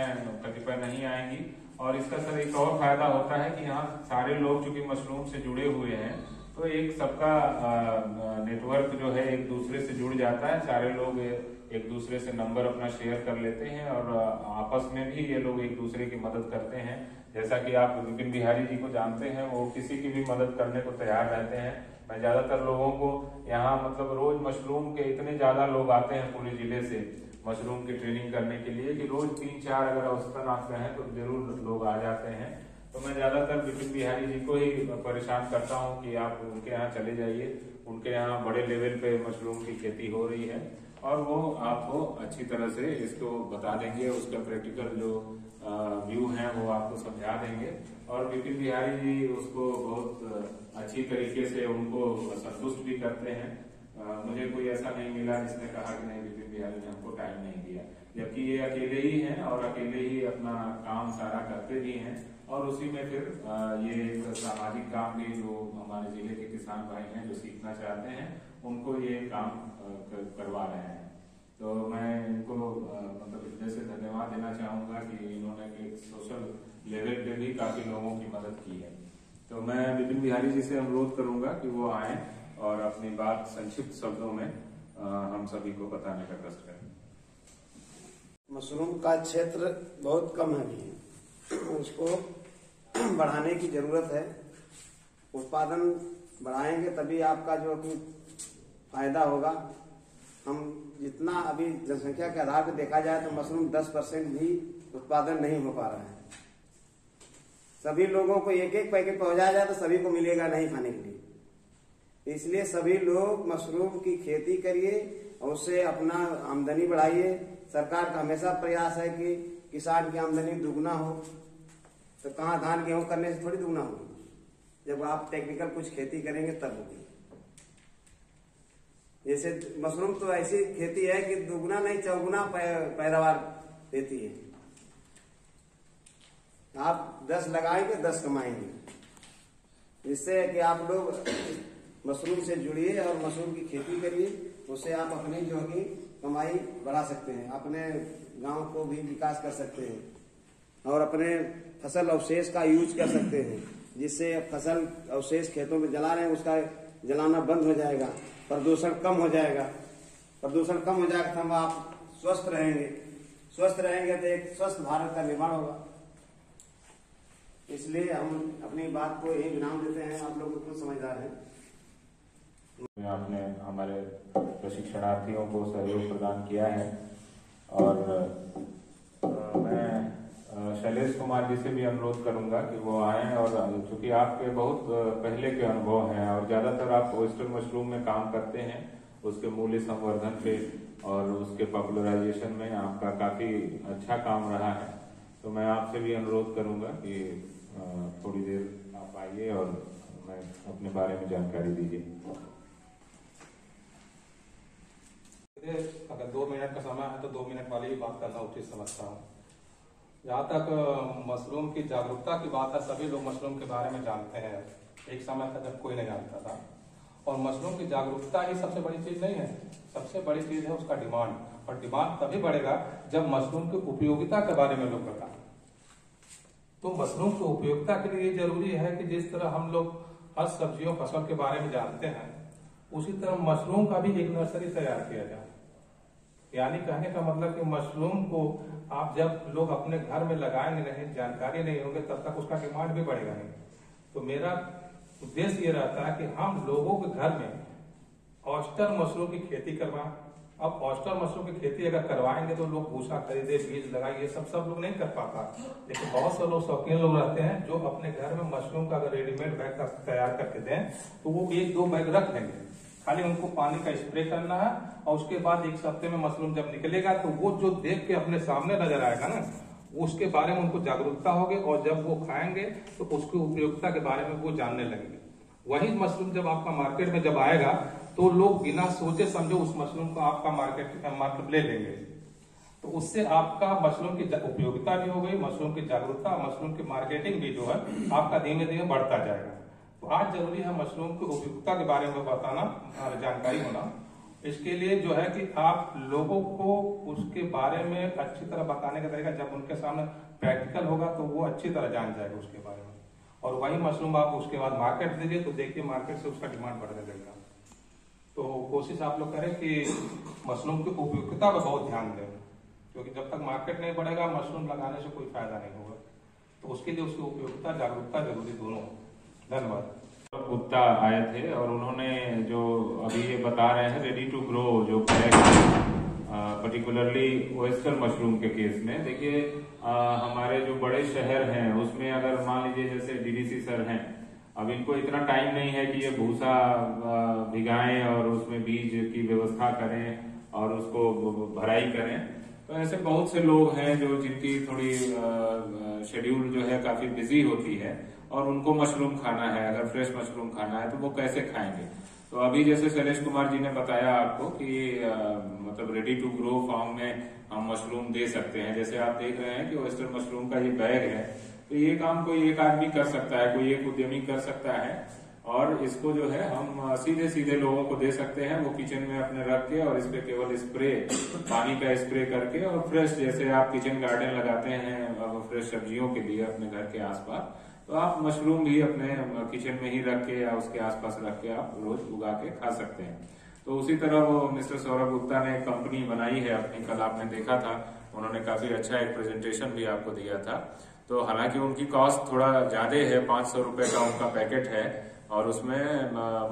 हैं कतिपय नहीं आएंगी। और इसका सर एक और फायदा होता है कि यहाँ सारे लोग चूंकि मशरूम से जुड़े हुए हैं तो एक सबका नेटवर्क जो है एक दूसरे से जुड़ जाता है। सारे लोग एक दूसरे से नंबर अपना शेयर कर लेते हैं और आपस में भी ये लोग एक दूसरे की मदद करते हैं। जैसा कि आप विपिन बिहारी जी को जानते हैं, वो किसी की भी मदद करने को तैयार रहते हैं। मैं ज्यादातर लोगों को यहाँ मतलब रोज मशरूम के इतने ज्यादा लोग आते हैं पूरे जिले से मशरूम की ट्रेनिंग करने के लिए कि रोज 3-4 अगर औसतन आते हैं तो जरूर लोग आ जाते हैं। तो मैं ज्यादातर विपिन बिहारी जी को ही परेशान करता हूँ कि आप उनके यहाँ चले जाइए, उनके यहाँ बड़े लेवल पे मशरूम की खेती हो रही है और वो आपको अच्छी तरह से इसको बता देंगे, उसका प्रैक्टिकल जो व्यू है वो आपको समझा देंगे। और विपिन बिहारी जी उसको बहुत अच्छी तरीके से उनको संतुष्ट भी करते हैं। मुझे कोई ऐसा नहीं मिला जिसने कहा कि नहीं विपिन बिहारी ने हमको टाइम नहीं दिया, जबकि ये अकेले ही हैं और अकेले ही अपना काम सारा करते भी हैं। और उसी में फिर ये एक सामाजिक काम भी जो हमारे जिले के किसान भाई हैं जो सीखना चाहते हैं उनको ये काम करवा रहे हैं। तो मैं इनको मतलब हृदय से धन्यवाद देना चाहूंगा कि इन्होंने एक सोशल लेवल पे भी काफी लोगों की मदद की है। तो मैं विपिन बिहारी जी से अनुरोध करूंगा कि वो आए और अपनी बात संक्षिप्त शब्दों में हम सभी को बताने का कष्ट करें। मशरूम का क्षेत्र बहुत कम है अभी, उसको बढ़ाने की जरूरत है। उत्पादन बढ़ाएंगे तभी आपका जो कि फायदा होगा। हम जितना अभी जनसंख्या के आधार पर देखा जाए तो मशरूम 10% भी उत्पादन नहीं हो पा रहा है। सभी लोगों को एक एक पैकेट पहुंचाया जाए तो सभी को मिलेगा नहीं खाने के लिए। इसलिए सभी लोग मशरूम की खेती करिए और उससे अपना आमदनी बढ़ाइए। सरकार का हमेशा प्रयास है कि किसान की आमदनी दुगना हो, तो कहाँ धान गेहूं करने से थोड़ी दुगना होगी, जब आप टेक्निकल कुछ खेती करेंगे तब होगी। जैसे मशरूम तो ऐसी खेती है कि दुगना नहीं चौगुना पैदावार देती है। आप 10 लगाएंगे 10 कमाएंगे। जिससे कि आप लोग मशरूम से जुड़िए और मशरूम की खेती करिए, उससे आप अपनी जो है कमाई बढ़ा सकते हैं, अपने गांव को भी विकास कर सकते हैं और अपने फसल अवशेष का यूज कर सकते हैं। जिससे फसल अवशेष खेतों में जला रहे हैं उसका जलाना बंद हो जाएगा, प्रदूषण कम हो जाएगा। प्रदूषण कम हो जाएगा तो आप स्वस्थ रहेंगे, स्वस्थ रहेंगे तो एक स्वस्थ भारत का निर्माण होगा। इसलिए हम अपनी बात को यही विराम देते हैं। आप लोग खुद समझदार हैं। आपने हमारे प्रशिक्षणार्थियों को सहयोग प्रदान किया है और मैं शैलेश कुमार जी से भी अनुरोध करूंगा कि वो आएं। और चूंकि आपके बहुत पहले के अनुभव हैं और ज्यादातर आप ऑयस्टर मशरूम में काम करते हैं, उसके मूल्य संवर्धन पे और उसके पॉपुलराइजेशन में आपका काफी अच्छा काम रहा है। तो मैं आपसे भी अनुरोध करूंगा कि थोड़ी देर आप आइए और मैं अपने बारे में जानकारी दीजिए। अगर 2 मिनट का समय है तो 2 मिनट वाली ही बात करना उचित समझता हूँ। जहाँ तक मशरूम की जागरूकता की बात है, सभी लोग मशरूम के बारे में जानते हैं। एक समय था जब कोई नहीं जानता था। और मशरूम की जागरूकता ही सबसे बड़ी चीज नहीं है, सबसे बड़ी चीज है उसका डिमांड। और डिमांड तभी बढ़ेगा जब मशरूम की उपयोगिता के बारे में लोग बताएं। तो मशरूम की उपयोगिता के लिए जरूरी है कि जिस तरह हम लोग हर सब्जियों फसल के बारे में जानते हैं, उसी तरह मशरूम का भी एक नर्सरी तैयार किया जाए। यानी कहने का मतलब कि मशरूम को आप जब लोग अपने घर में लगाएंगे नहीं, जानकारी नहीं होगी, तब तक उसका डिमांड भी बढ़ेगा नहीं। तो मेरा उद्देश्य ये रहता है कि हम लोगों के घर में ऑयस्टर मशरूम की खेती करवाएं। अब ऑयस्टर मशरूम की खेती अगर करवाएंगे तो लोग भूसा खरीदे, बीज लगाए, ये सब लोग नहीं कर पाता। लेकिन बहुत से लोग शौकीन लोग रहते हैं जो अपने घर में मशरूम का अगर रेडीमेड बैग तैयार करके दें तो वो 1-2 बैग रख लेंगे। खाली उनको पानी का स्प्रे करना है और उसके बाद 1 हफ्ते में मशरूम जब निकलेगा तो वो जो देख के अपने सामने नजर आएगा ना, उसके बारे में उनको जागरूकता होगी और जब वो खाएंगे तो उसकी उपयोगिता के बारे में वो जानने लगेंगे। वही मशरूम जब आपका मार्केट में जब आएगा तो लोग बिना सोचे समझे उस मशरूम को आपका मार्केट ले लेंगे। तो उससे आपका मशरूम की उपयोगिता भी हो गई, मशरूम की जागरूकता, मशरूम की मार्केटिंग भी जो है आपका धीमे धीमे बढ़ता जाएगा। तो आज जरूरी है मशरूम की उपयोगिता के बारे में बताना, जानकारी होना। इसके लिए जो है कि आप लोगों को उसके बारे में अच्छी तरह बताने का तरीका, जब उनके सामने प्रैक्टिकल होगा तो वो अच्छी तरह जान जाएगा उसके बारे में। और वही मशरूम आप उसके बाद मार्केट दीजिए तो देखिए मार्केट से उसका डिमांड बढ़ने लगेगा। तो कोशिश आप लोग करें कि मशरूम की उपयोगिता पर बहुत ध्यान दें, क्योंकि जब तक मार्केट नहीं बढ़ेगा मशरूम लगाने से कोई फायदा नहीं होगा। तो उसके लिए उसकी उपयोगिता जागरूकता जरूरी दोनों। धन्यवाद। गुप्ता आए थे और उन्होंने जो अभी ये बता रहे हैं रेडी टू ग्रो जो पर्टिकुलरली ओएस्टर मशरूम के केस में, देखिए हमारे जो बड़े शहर हैं उसमें अगर मान लीजिए जैसे डीडीसी सर हैं, अब इनको इतना टाइम नहीं है कि ये भूसा भिगाएं और उसमें बीज की व्यवस्था करें और उसको भराई करें। तो ऐसे बहुत से लोग हैं जो जिनकी थोड़ी शेड्यूल जो है काफी बिजी होती है और उनको मशरूम खाना है, अगर फ्रेश मशरूम खाना है तो वो कैसे खाएंगे। तो अभी जैसे शैलेश कुमार जी ने बताया आपको कि मतलब रेडी टू ग्रो फॉर्म में हम मशरूम दे सकते हैं। जैसे आप देख रहे हैं कि ओएस्टर मशरूम का ये बैग है, तो ये काम कोई एक आदमी कर सकता है, कोई एक उद्यमी कर सकता है और इसको जो है हम सीधे सीधे लोगों को दे सकते हैं। वो किचन में अपने रख के और इस पे केवल स्प्रे, पानी का स्प्रे करके और फ्रेश, जैसे आप किचन गार्डन लगाते हैं फ्रेश सब्जियों के लिए अपने घर के आसपास, तो आप मशरूम भी अपने किचन में ही रख के या उसके आसपास रख के आप रोज उगा के खा सकते हैं। तो उसी तरह वो मिस्टर सौरभ गुप्ता ने एक कंपनी बनाई है अपनी, कल आपने देखा था, उन्होंने काफी अच्छा एक प्रेजेंटेशन भी आपको दिया था। तो हालांकि उनकी कॉस्ट थोड़ा ज्यादा है, 500 रुपए का उनका पैकेट है और उसमें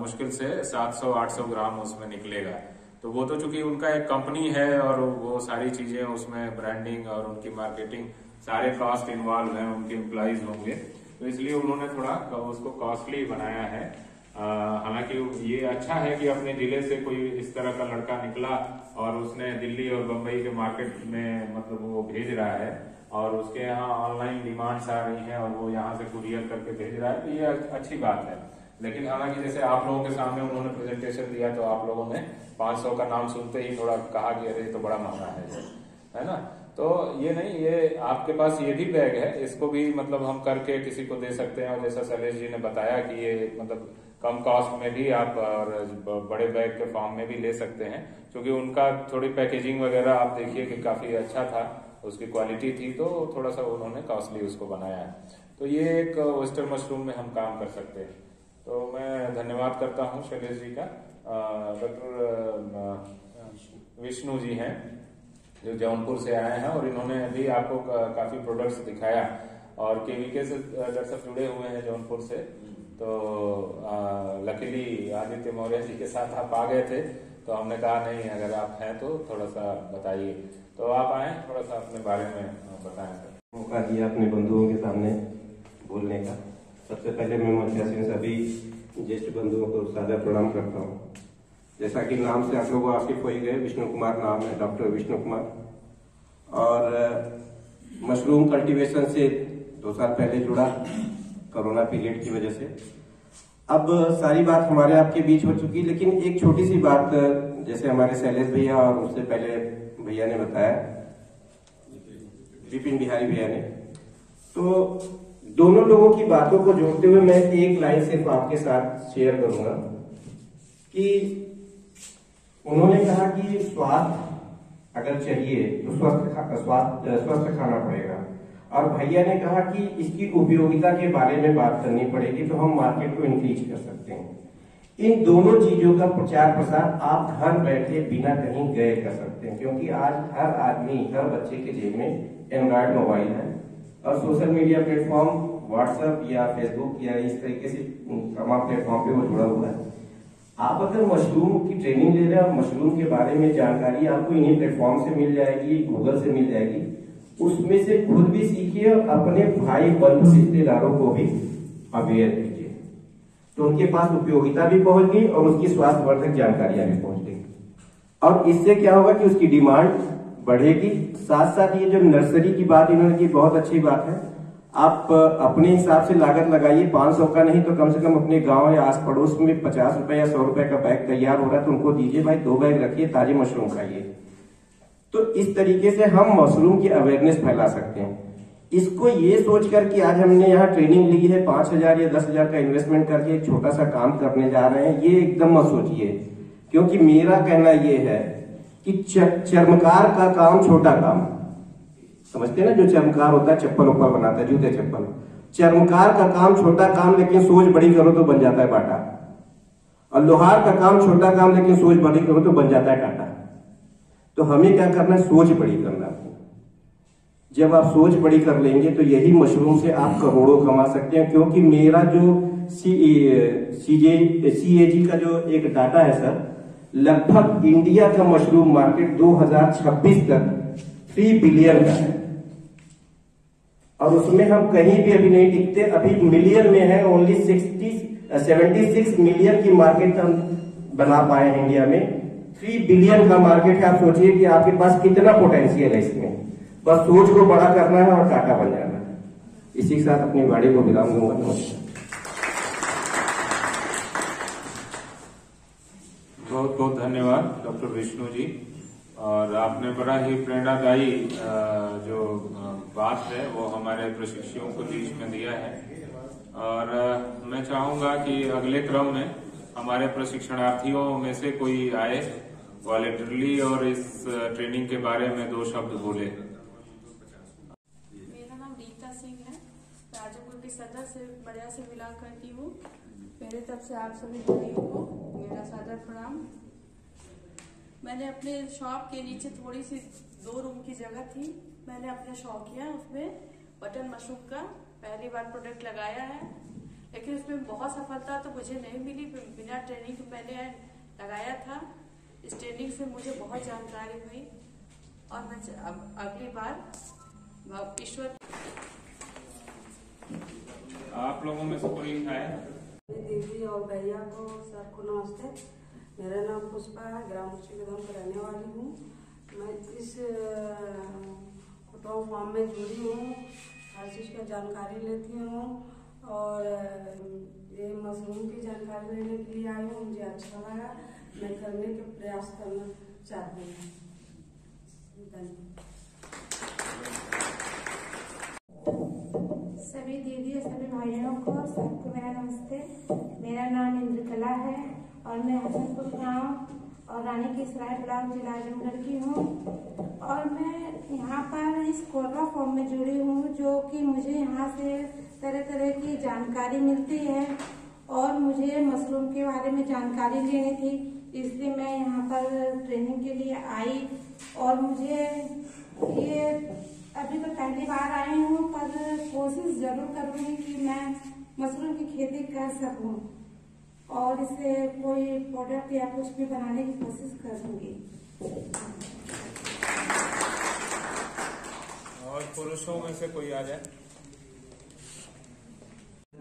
मुश्किल से 700-800 ग्राम उसमें निकलेगा। तो वो तो चूंकि उनका एक कंपनी है और वो सारी चीजें उसमें ब्रांडिंग और उनकी मार्केटिंग सारे कॉस्ट इन्वॉल्व हैं, उनके एम्प्लॉइज होंगे, तो इसलिए उन्होंने थोड़ा उसको कॉस्टली बनाया है। हालांकि ये अच्छा है कि अपने जिले से कोई इस तरह का लड़का निकला और उसने दिल्ली और बंबई के मार्केट में मतलब वो भेज रहा है और उसके यहाँ ऑनलाइन डिमांड्स आ रही हैं और वो यहाँ से कुरियर करके भेज रहा है, तो ये अच्छी बात है। लेकिन हालांकि जैसे आप लोगों के सामने उन्होंने प्रेजेंटेशन दिया तो आप लोगों ने 500 का नाम सुनते ही थोड़ा कहा कि अरे तो बड़ा महंगा है ना। तो ये नहीं, ये आपके पास ये भी बैग है, इसको भी मतलब हम करके किसी को दे सकते हैं। और जैसा शैलेश जी ने बताया कि ये मतलब कम कॉस्ट में भी आप और बड़े बैग के फॉर्म में भी ले सकते हैं, क्योंकि उनका थोड़ी पैकेजिंग वगैरह आप देखिए कि काफी अच्छा था, उसकी क्वालिटी थी, तो थोड़ा सा उन्होंने कॉस्टली उसको बनाया है। तो ये एक ओएस्टर मशरूम में हम काम कर सकते हैं। तो मैं धन्यवाद करता हूँ शैलेश जी का। डॉक्टर विष्णु जी हैं जो जौनपुर से आए हैं और इन्होंने भी आपको काफी प्रोडक्ट्स दिखाया और केवीके से डॉक्टर साहब जुड़े हुए हैं जौनपुर से। तो लकीली आदित्य मौर्य जी के साथ आप आ गए थे, तो हमने कहा नहीं अगर आप हैं तो थोड़ा सा बताइए। तो आप आए, थोड़ा सा अपने बारे में बताएं सर। मौका दिया अपने बंधुओं के सामने बोलने का। सबसे पहले मैं मंचा से सभी ज्येष्ठ बंधुओं को सादर प्रणाम करता हूँ। जैसा कि नाम से आप लोग वाकिफ हो ही गए, विष्णु कुमार नाम है, डॉक्टर विष्णु कुमार। और मशरूम कल्टीवेशन से 2 साल पहले जुड़ा, कोरोना पीरियड की वजह से। अब सारी बात हमारे आपके बीच हो चुकी, लेकिन एक छोटी सी बात जैसे हमारे शैलेश भैया और उससे पहले भैया ने बताया, विपिन बिहारी भैया ने, तो दोनों लोगों की बातों को जोड़ते हुए मैं एक लाइन सिर्फ आपके साथ शेयर करूंगा कि उन्होंने कहा कि स्वास्थ्य अगर चाहिए तो स्वस्थ खाना पड़ेगा, और भैया ने कहा कि इसकी उपयोगिता के बारे में बात करनी पड़ेगी तो हम मार्केट को इंक्रीज कर सकते हैं। इन दोनों चीजों का प्रचार प्रसार आप घर बैठे बिना कहीं गए कर सकते हैं, क्योंकि आज हर आदमी, हर बच्चे के जेब में एंड्रॉइड मोबाइल है और सोशल मीडिया प्लेटफॉर्म व्हाट्सएप या फेसबुक या इस तरीके से तमाम प्लेटफॉर्म पे वो जुड़ा हुआ है। आप अगर मशरूम की ट्रेनिंग ले रहे हैं, मशरूम के बारे में जानकारी आपको इन्हीं प्लेटफॉर्म से मिल जाएगी, गूगल से मिल जाएगी, उसमें से खुद भी सीखिए और अपने भाई बंधु रिश्तेदारों को भी अवेयर कीजिए, तो उनके पास उपयोगिता भी पहुंच गई और उसकी स्वास्थ्यवर्धक जानकारियां भी पहुंच गई। और इससे क्या होगा कि उसकी डिमांड बढ़ेगी। साथ साथ ये जो नर्सरी की बात इन्होंने की, बहुत अच्छी बात है। आप अपने हिसाब से लागत लगाइए, 500 का नहीं तो कम से कम अपने गांव या आस पड़ोस में 50 रुपए या 100 रुपए का बैग तैयार हो रहा है तो उनको दीजिए, भाई 2 बैग रखिए, ताजी मशरूम खाइए। तो इस तरीके से हम मशरूम की अवेयरनेस फैला सकते हैं। इसको ये सोचकर कि आज हमने यहाँ ट्रेनिंग ली है, 5,000 या 10,000 का इन्वेस्टमेंट करके एक छोटा सा काम करने जा रहे हैं, ये एकदम मत सोचिए। क्योंकि मेरा कहना यह है कि चर्मकार का काम छोटा काम, समझते हैं ना, जो चर्मकार होता है चप्पल उप्पल बनाता है, जूते चप्पल, चर्मकार का काम छोटा काम लेकिन सोच बड़ी करो तो बन जाता है बाटा, और लोहार का काम छोटा काम लेकिन सोच बड़ी करो तो बन जाता है कांटा। तो हमें क्या करना है, सोच बड़ी करना है। जब आप सोच बड़ी कर लेंगे तो यही मशरूम से आप करोड़ों कमा सकते हैं। क्योंकि मेरा जो CAG का जो एक डाटा है सर, लगभग इंडिया का मशरूम मार्केट 2026 तक 3 बिलियन का है, और उसमें हम कहीं भी अभी नहीं टिकते, अभी मिलियन में है, ओनली 76 मिलियन की मार्केट हम बना पाए हैं इंडिया में। 3 बिलियन का मार्केट है, आप सोचिए कि आपके पास कितना पोटेंशियल है इसमें, बस सोच को बड़ा करना है और टाटा बन जाना है। इसी के साथ अपनी वाणी को विराम दूंगा। नमस्कार। बहुत बहुत धन्यवाद डॉक्टर विष्णु जी, और आपने बड़ा ही प्रेरणादायी जो बात है वो हमारे प्रशिक्षुओं को बीच में दिया है। और मैं चाहूंगा कि अगले क्रम में हमारे प्रशिक्षणार्थियों में से कोई आए वॉलंटरली और इस ट्रेनिंग के बारे में 2 शब्द बोले। मेरा नाम रीता सिंह है, राजापुर की सदर से बढ़िया से मिला करती हूँ। मेरे तरफ से आप सभी भाइयों को मेरा सादर प्रणाम। मैंने अपने शॉप के नीचे थोड़ी सी 2 रूम की जगह थी, मैंने अपने शौक किया, उसमें बटन मशरूम का पहली बार प्रोडक्ट लगाया है, लेकिन उसमें बहुत सफलता तो मुझे नहीं मिली। बिना ट्रेनिंग के मैंने लगाया था, इस ट्रेनिंग से मुझे बहुत जानकारी हुई, और मैं अगली बार ईश्वर। आप लोगों में से कोई है? दीदी और भैया को, सर को नमस्ते। मेरा नाम पुष्पा है, ग्राम मुर्शीदाबाद में रहने वाली हूँ। मैं इस कुटुंब फार्म में जुड़ी हूँ, हर चीज़ की जानकारी लेती हूँ, और ये मशरूम की जानकारी लेने के लिए आई हूँ। मुझे अच्छा लगा, मैं करने के प्रयास करना चाहती हूँ। धन्यवाद। सभी दीदी और सभी भाइयों को सबको मेरा नमस्ते। मेरा नाम इंद्रकला है और मैं हसनपुर गांव और रानी की सराय ब्लॉक जिला आजमगढ़ की हूँ, और मैं यहाँ पर इस कोरबा फॉर्म में जुड़ी हूँ, जो कि मुझे यहाँ से तरह तरह की जानकारी मिलती है, और मुझे मशरूम के बारे में जानकारी लेनी थी, इसलिए मैं यहाँ पर ट्रेनिंग के लिए आई। और मुझे ये अभी तो पहली बार आई हूँ, पर कोशिश जरूर करूँगी कि मैं मशरूम की खेती कर सकूँ, और इससे कोई प्रोडक्ट या कुछ भी बनाने की कोशिश करूँगी। और पुरुषों में से कोई आ जाए।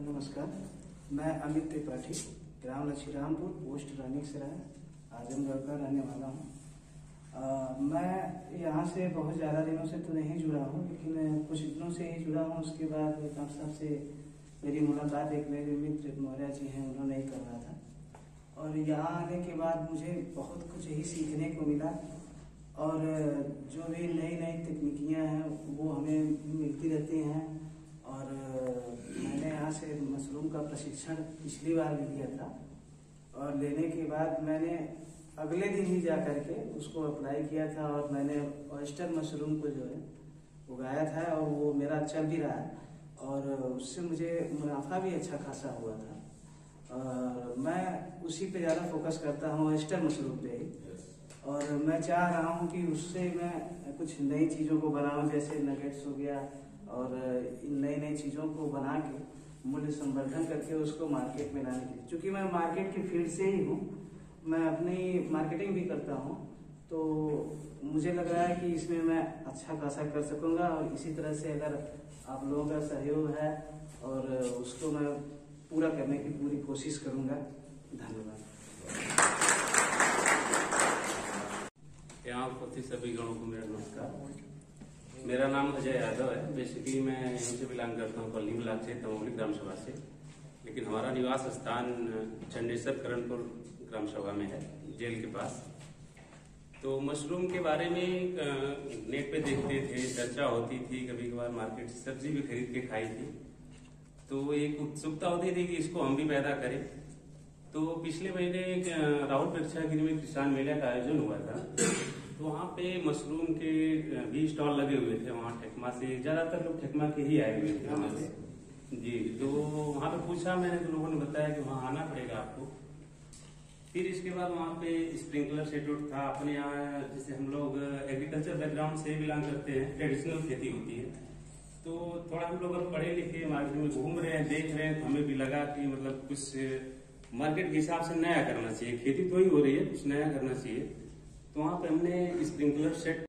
नमस्कार, मैं अमित त्रिपाठी, ग्राम लक्ष्मीरामपुर, पोस्ट रानी सराय, आजमगढ़ का रहने वाला हूँ। मैं यहाँ से बहुत ज़्यादा दिनों से तो नहीं जुड़ा हूँ, लेकिन कुछ दिनों से ही जुड़ा हूँ। उसके बाद डॉक्टर साहब से मेरी मुलाकात एक मेरे मित्र मौर्या जी हैं, उन्होंने ही करवाया था, और यहाँ आने के बाद मुझे बहुत कुछ ही सीखने को मिला, और जो भी नई नई तकनीकियाँ हैं वो हमें मिलती रहती हैं। और मैंने यहाँ से मशरूम का प्रशिक्षण पिछली बार भी लिया था, और लेने के बाद मैंने अगले दिन ही जा करके उसको अप्लाई किया था, और मैंने ऑयस्टर मशरूम को जो है उगाया था, और वो मेरा चल भी रहा है, और उससे मुझे मुनाफा भी अच्छा खासा हुआ था। और मैं उसी पे ज़्यादा फोकस करता हूँ, ऑयस्टर मशरूम पे ही, और मैं चाह रहा हूँ कि उससे मैं कुछ नई चीज़ों को बनाऊँ, जैसे नगेट्स हो गया, और इन नई नई चीज़ों को बना के मूल्य संवर्धन करके उसको मार्केट में लाने के लिए, चूँकि मैं मार्केट की फील्ड से ही हूँ, मैं अपनी मार्केटिंग भी करता हूँ, तो मुझे लग रहा है कि इसमें मैं अच्छा खासा कर सकूँगा। और इसी तरह से अगर आप लोगों का सहयोग है, और उसको मैं पूरा करने की पूरी कोशिश करूँगा। धन्यवाद। यहाँ उपस्थित सभी गणों को मेरा नमस्कार। मेरा नाम अजय यादव है। बेसिकली मैं यहीं से बिलोंग करता हूँ, पल्ली ब्लॉक से, तमोली ग्राम सभा से, लेकिन हमारा निवास स्थान चंडेश्वर करणपुर ग्राम सभा में है, जेल के पास। तो मशरूम के बारे में नेट पे देखते थे, चर्चा होती थी, कभी कभार मार्केट से सब्जी भी खरीद के खाई थी, तो एक उत्सुकता होती थी कि इसको हम भी पैदा करें। तो पिछले महीने राहुल प्रेक्षागृह में किसान मेला का आयोजन हुआ था। तो वहाँ पे मशरूम के भी स्टॉल लगे हुए थे। वहाँ ठेकमा से ज्यादातर लोग ठेकमा के ही आए हुए थे वहाँ से जी। तो वहाँ पे पूछा मैंने, तो लोगों ने बताया कि वहाँ आना पड़ेगा आपको। फिर इसके बाद वहाँ पे स्प्रिंकलर सेटअप था। अपने यहाँ जैसे हम लोग एग्रीकल्चर बैकग्राउंड से बिलोंग करते हैं, ट्रेडिशनल खेती होती है, तो थोड़ा हम लोग अब पढ़े लिखे मार्केट में घूम रहे हैं, देख रहे हैं, तो हमें भी लगा कि मतलब कुछ मार्केट के हिसाब से नया करना चाहिए। खेती तो ही हो रही है, कुछ नया करना चाहिए। तो वहाँ पे हमने स्प्रिंकलर सेट